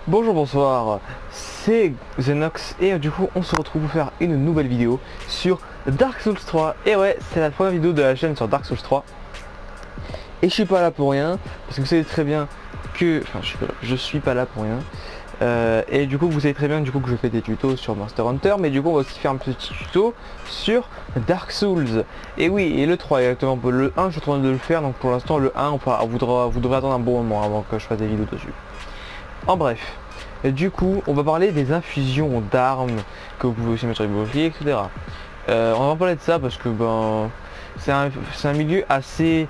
Bonjour, bonsoir, c'est Xenox et du coup on se retrouve pour faire une nouvelle vidéo sur Dark Souls 3. Et ouais, c'est la première vidéo de la chaîne sur Dark Souls 3. Et je suis pas là pour rien, parce que vous savez très bien que... Enfin, je suis pas là pour rien. Et du coup vous savez très bien du coup que je fais des tutos sur Monster Hunter, mais du coup on va aussi faire un petit tuto sur Dark Souls. Et oui, et le 3 exactement, le 1 je suis en train de le faire, donc pour l'instant le 1 vous devrez attendre un bon moment avant que je fasse des vidéos dessus. En bref, et du coup on va parler des infusions d'armes que vous pouvez aussi mettre sur les boucliers, etc. On va parler de ça parce que c'est un milieu assez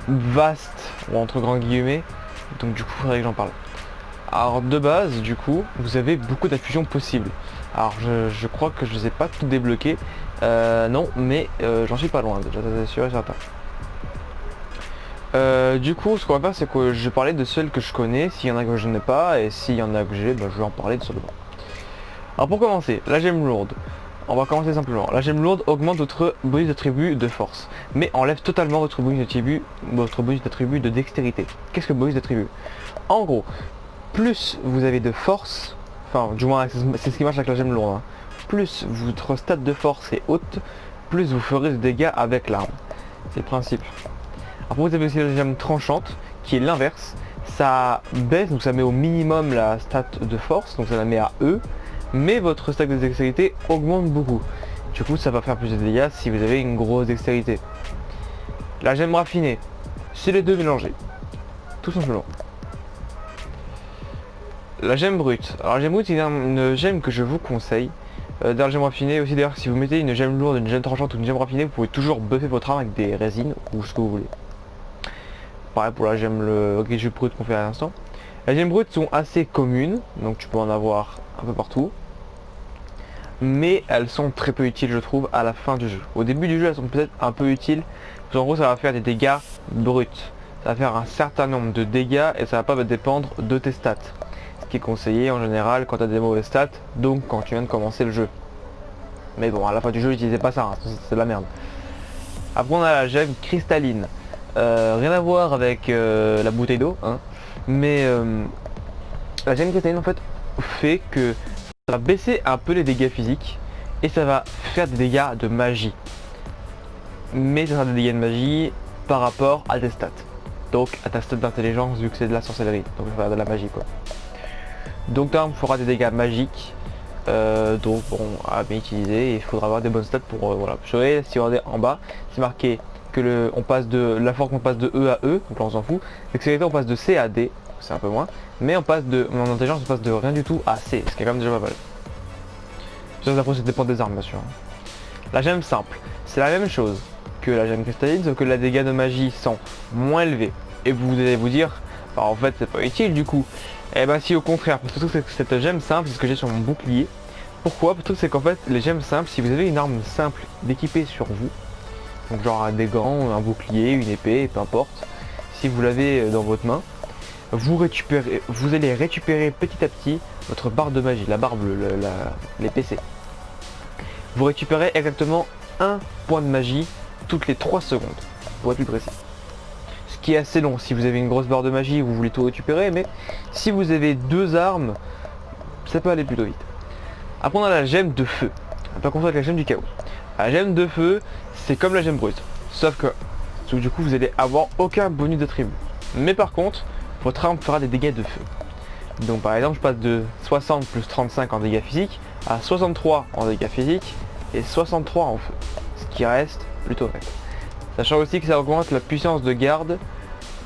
vaste, ou entre grands guillemets, donc du coup il faudrait que j'en parle. Alors de base, du coup, vous avez beaucoup d'infusions possibles. Alors je crois que je les ai pas toutes débloquées, non, mais j'en suis pas loin, déjà, c'est sûr et certain. Du coup, ce qu'on va faire, c'est que je vais parler de celles que je connais, s'il y en a que je n'ai pas, et s'il y en a que j'ai, je vais en parler de seulement. Alors pour commencer, la gemme lourde. On va commencer simplement. La gemme lourde augmente votre bonus d'attribut de force, mais enlève totalement votre bonus d'attribut de dextérité. Qu'est-ce que bonus d'attribut? En gros, plus vous avez de force, enfin du moins c'est ce qui marche avec la gemme lourde, hein. Plus votre stade de force est haute, plus vous ferez de dégâts avec l'arme. C'est le principe. Après vous avez aussi la gemme tranchante qui est l'inverse. Ça baisse, donc ça met au minimum la stat de force, donc ça la met à E, mais votre stack de dextérité augmente beaucoup. Du coup ça va faire plus de dégâts si vous avez une grosse dextérité. La gemme raffinée, c'est les deux mélangés, tout simplement. La gemme brute. Alors la gemme brute c'est une gemme que je vous conseille. Dans la gemme raffinée aussi d'ailleurs, si vous mettez une gemme lourde, une gemme tranchante ou une gemme raffinée, vous pouvez toujours buffer votre arme avec des résines ou ce que vous voulez. Pareil pour la gemme brute qu'on fait à l'instant. Les gemmes brutes sont assez communes, donc tu peux en avoir un peu partout. Mais elles sont très peu utiles je trouve à la fin du jeu. Au début du jeu elles sont peut-être un peu utiles, parce qu'en gros ça va faire des dégâts bruts. Ça va faire un certain nombre de dégâts et ça va pas dépendre de tes stats. Ce qui est conseillé en général quand tu as des mauvaises stats, donc quand tu viens de commencer le jeu. Mais bon, à la fin du jeu j'utilisais pas ça, hein, c'est de la merde. Après on a la gemme cristalline. Rien à voir avec la bouteille d'eau, hein. Mais la gemme cristalline en fait fait que ça va baisser un peu les dégâts physiques et ça va faire des dégâts de magie. Mais ça sera des dégâts de magie par rapport à tes stats. Donc à ta stat d'intelligence vu que c'est de la sorcellerie. Donc ça va faire de la magie quoi. Donc l'arme fera des dégâts magiques. Donc bon à bien utiliser, il faudra avoir des bonnes stats pour voilà. Vous savez, si on regarde en bas, c'est marqué que on passe de la force, on passe de E à E, donc là on s'en fout. L'excellité on passe de C à D, c'est un peu moins. Mais on passe de en intelligence on passe de rien du tout à C, ce qui est quand même déjà pas mal. Ça après ça dépend des armes bien sûr. La gemme simple, c'est la même chose que la gemme cristalline, sauf que les dégâts de magie sont moins élevés. Et vous allez vous dire, bah, en fait c'est pas utile du coup. Et bah si au contraire, parce que cette gemme simple, c'est ce que j'ai sur mon bouclier. Pourquoi? Parce que c'est qu'en fait les gemmes simples, si vous avez une arme simple d'équiper sur vous, donc genre des gants, un bouclier, une épée, peu importe, si vous l'avez dans votre main, vous allez récupérer petit à petit votre barre de magie, la barre bleue, les PC. Vous récupérez exactement un point de magie toutes les 3 secondes, pour être plus précis. Ce qui est assez long si vous avez une grosse barre de magie et vous voulez tout récupérer, mais si vous avez 2 armes, ça peut aller plutôt vite. Après on a la gemme de feu, pas confondre avec la gemme du chaos. La gemme de feu, c'est comme la gemme brute, sauf que du coup vous allez avoir aucun bonus d'attribut. Mais par contre, votre arme fera des dégâts de feu. Donc par exemple, je passe de 60 plus 35 en dégâts physiques à 63 en dégâts physiques et 63 en feu, ce qui reste plutôt vrai. Sachant aussi que ça augmente la puissance de garde,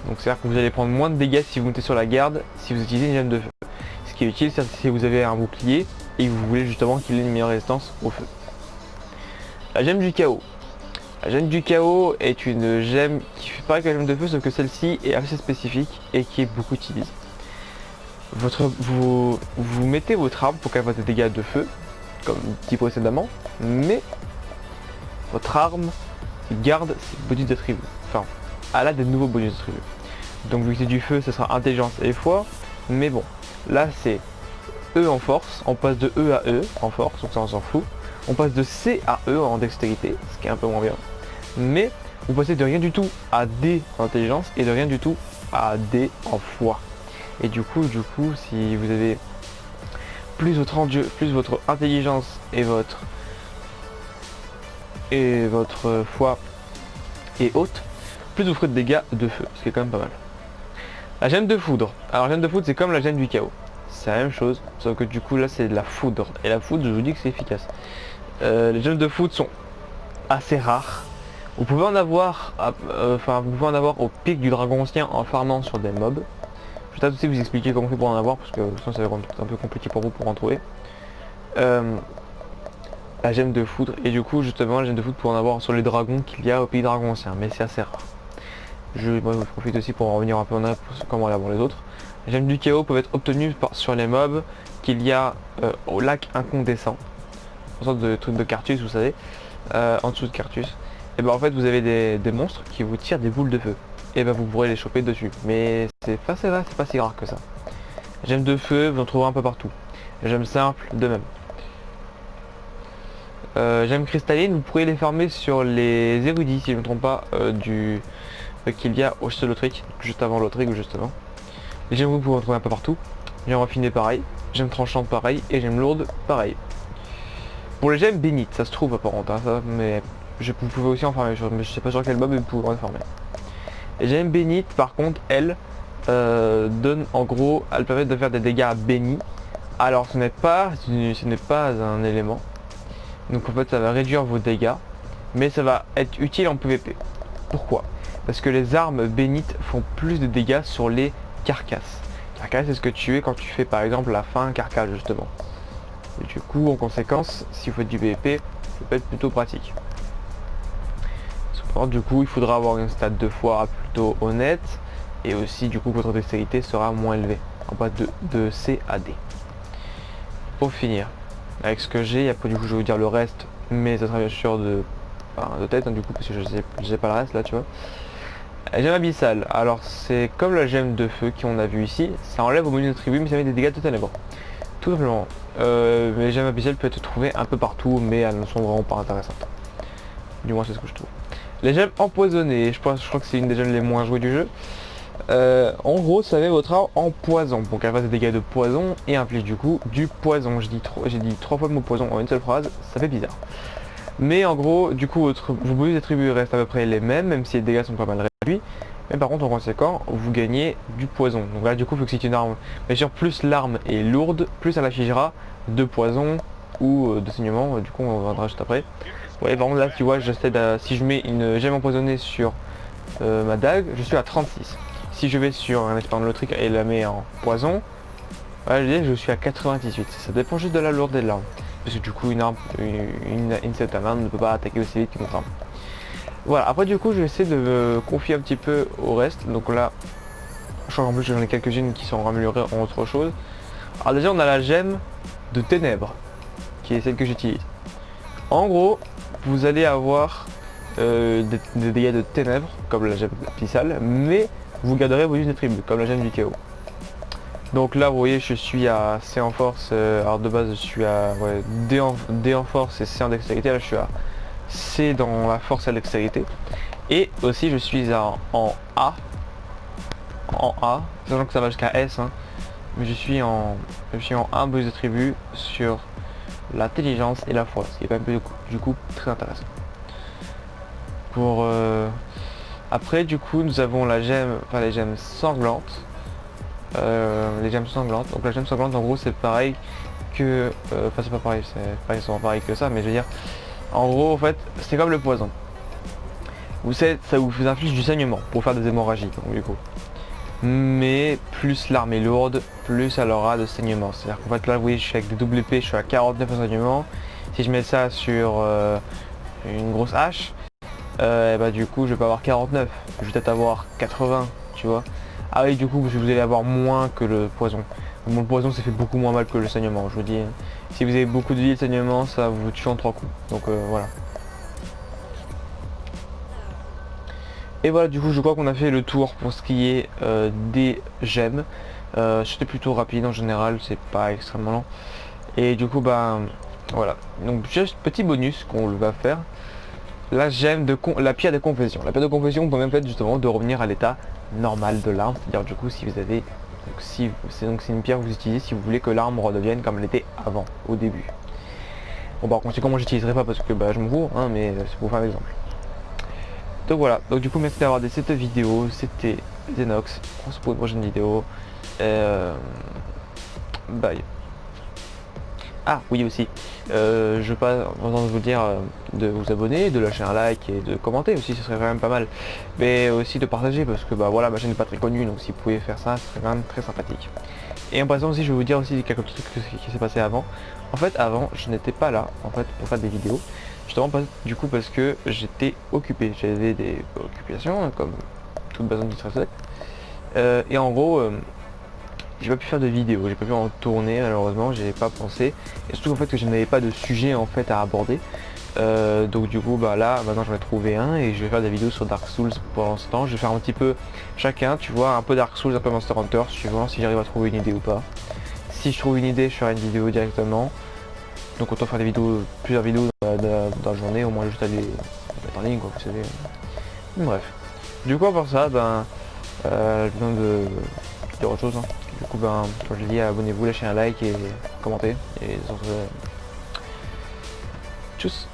donc c'est à dire que vous allez prendre moins de dégâts si vous montez sur la garde si vous utilisez une gemme de feu. Ce qui est utile, c'est si vous avez un bouclier et que vous voulez justement qu'il ait une meilleure résistance au feu. La gemme du chaos. La gemme du chaos est une gemme qui fait pareil que la gemme de feu, sauf que celle-ci est assez spécifique et qui est beaucoup utilisée. Vous mettez votre arme pour qu'elle fasse des dégâts de feu, comme dit précédemment, mais votre arme garde ses bonus d'attributs. Enfin, elle a des nouveaux bonus d'attributs. Donc vu que c'est du feu, ce sera intelligence et foi, mais bon, là c'est E en force, on passe de E à E en force, donc ça on s'en fout. On passe de C à E en dextérité, ce qui est un peu moins bien. Mais vous passez de rien du tout à D en intelligence et de rien du tout à D en foi. Et du coup, si vous avez plus votre intelligence et votre foi est haute, plus vous ferez de dégâts de feu, ce qui est quand même pas mal. La gemme de foudre. Alors la gemme de foudre c'est comme la gemme du chaos. C'est la même chose, sauf que du coup là c'est de la foudre. Et la foudre je vous dis que c'est efficace. Les gemmes de foudre sont assez rares. Vous pouvez en avoir, au pic du dragon ancien en farmant sur des mobs. Je vais peut-être aussi vous expliquer comment on fait pour en avoir parce que sinon ça va être un peu compliqué pour vous pour en trouver. La gemme de foudre et du coup justement la gemme de foudre pour en avoir sur les dragons qu'il y a au pays dragon ancien, mais c'est assez rare. Moi, je profite aussi pour en revenir un peu en arrière pour comment aller avant les autres. Les gemmes du chaos peuvent être obtenues sur les mobs qu'il y a au lac incandescent, une sorte de truc de Carthus vous savez, en dessous de Carthus. Et ben en fait vous avez des monstres qui vous tirent des boules de feu. Et ben vous pourrez les choper dessus. Mais c'est pas si rare que ça. Gemme de feu, vous en trouverez un peu partout. Gemme simple, de même. Gemmes cristalline, vous pourrez les farmer sur les érudits si je ne me trompe pas qu'il y a au Solotric, juste avant l'Autric justement. Les gemmes vous pouvez en trouver un peu partout. Gemme raffinée pareil, gemme tranchante pareil et gemme lourde pareil. Pour les gemmes bénites, ça se trouve apparemment, hein, ça, mais vous pouvez aussi en farmer, mais je sais pas sur quel mob mais vous pouvez en farmer. Les gemmes bénites par contre elles donnent en gros, elles permettent de faire des dégâts bénis. Alors ce n'est pas un élément. Donc en fait ça va réduire vos dégâts, mais ça va être utile en PVP. Pourquoi? Parce que les armes bénites font plus de dégâts sur les carcasses. Carcasse c'est ce que tu es quand tu fais par exemple la fin carcasse justement. Et du coup en conséquence, si vous faites du PVP, ça peut être plutôt pratique. Cependant du coup il faudra avoir une stat de foi plutôt honnête, et aussi du coup votre dextérité sera moins élevée, en bas de C à D. Pour finir, avec ce que j'ai, après du coup je vais vous dire le reste, mais ça sera bien sûr de tête hein, du coup parce que je sais pas le reste là tu vois. La gemme abyssale, alors c'est comme la gemme de feu qu'on a vu ici, ça enlève au bonus de tribu mais ça met des dégâts de ténèbres. Tout simplement. Mais les gemmes abyssales peuvent être trouvées un peu partout mais elles ne sont vraiment pas intéressantes. Du moins c'est ce que je trouve. Les gemmes empoisonnées, je crois que c'est une des gemmes les moins jouées du jeu. En gros ça met votre arme en poison, donc elle fait des dégâts de poison et implique du coup du poison. J'ai dit trois fois le mot poison en une seule phrase, ça fait bizarre. Mais en gros du coup vos bonus d'attributs restent à peu près les mêmes, même si les dégâts sont pas mal réduits. Mais par contre en conséquent vous gagnez du poison. Donc là du coup il faut que c'est une arme, bien sûr plus l'arme est lourde, plus elle affichera de poison ou de saignement, du coup on reviendra juste après. Ouais par contre là tu vois si je mets une gemme empoisonnée sur ma dague, je suis à 36. Si je vais sur un expert de l'autrique et la mets en poison, voilà, je suis à 98. Ça dépend juste de la lourdeur de l'arme. Parce que du coup une arme, une cette arme ne peut pas attaquer aussi vite qu'une autre arme. Voilà, après du coup je vais essayer de me confier un petit peu au reste. Donc là, je crois qu'en plus j'en ai quelques-unes qui sont améliorées en autre chose. Alors déjà on a la gemme de ténèbres, qui est celle que j'utilise. En gros, vous allez avoir des dégâts de ténèbres, comme la gemme abyssale, mais vous garderez vos bonus de tribu, comme la gemme du chaos. Donc là vous voyez je suis à C en force, alors de base je suis à D en force et C en dextérité, là je suis à C dans la force et la dextérité. Et aussi je suis en A, sachant que ça va jusqu'à S, hein, mais je suis en A bonus de tribu sur l'intelligence et la foi, ce qui est quand même du coup très intéressant. Pour après du coup nous avons la gemme, les gemmes sanglantes. Les gemmes sanglantes. Donc la gemme sanglante en gros c'est pareil que... c'est pas pareil, c'est pas exactement pareil que ça, mais je veux dire... En gros en fait c'est comme le poison. Vous savez, ça vous inflige du saignement pour faire des hémorragies donc, du coup. Mais plus l'arme est lourde, plus elle aura de saignement. C'est-à-dire qu'en fait là vous voyez je suis avec des double épées, je suis à 49 en saignement. Si je mets ça sur une grosse hache, et bah du coup je vais pas avoir 49, je vais peut-être avoir 80, tu vois. Ah oui du coup vous allez avoir moins que le poison. Bon, le poison ça fait beaucoup moins mal que le saignement, je vous dis. Si vous avez beaucoup de vie et de saignement ça vous tue en 3 coups. Donc voilà. Et voilà du coup je crois qu'on a fait le tour pour ce qui est des gemmes. C'était plutôt rapide en général, c'est pas extrêmement lent. Et du coup bah voilà. Donc juste petit bonus qu'on va faire. La gemme de la pierre de confession. La pierre de confession peut même permettre justement de revenir à l'état normal de l'arme. C'est-à-dire du coup si vous avez Donc si c'est une pierre que vous utilisez si vous voulez que l'arme redevienne comme elle était avant, au début. Bon par contre comment j'utiliserai pas parce que bah je m'en fous, hein, mais c'est pour faire un exemple. Donc voilà, donc du coup merci d'avoir regardé cette vidéo, c'était Zenox, on se retrouve pour une prochaine vidéo. Bye. Ah oui aussi, je passe avant de vous dire de vous abonner, de lâcher un like et de commenter aussi, ce serait quand même pas mal. Mais aussi de partager parce que bah voilà, ma chaîne n'est pas très connue, donc si vous pouvez faire ça, ce serait quand même très sympathique. Et en passant aussi, je vais vous dire aussi quelques trucs qui s'est passé avant. En fait, avant, je n'étais pas là en fait pour faire des vidéos. Justement du coup parce que j'étais occupé, j'avais des occupations comme toute personne qui serait et en gros j'ai pas pu faire de vidéo, j'ai pas pu en tourner malheureusement, j'avais pas pensé. Et surtout en fait que je n'avais pas de sujet en fait à aborder. Donc du coup bah là maintenant j'en ai trouvé un et je vais faire des vidéos sur Dark Souls pour l'instant. Je vais faire un petit peu chacun, tu vois, un peu Dark Souls, un peu Monster Hunter, suivant si j'arrive à trouver une idée ou pas. Si je trouve une idée, je ferai une vidéo directement. Donc autant faire des vidéos, plusieurs vidéos dans la journée, au moins juste aller mettre en ligne quoi, vous savez. Bref. Du coup pour ça, ben je viens de dire autre chose. Hein. Du coup ben comme je l'ai dit, abonnez-vous, lâchez un like et commentez. Et tchuss.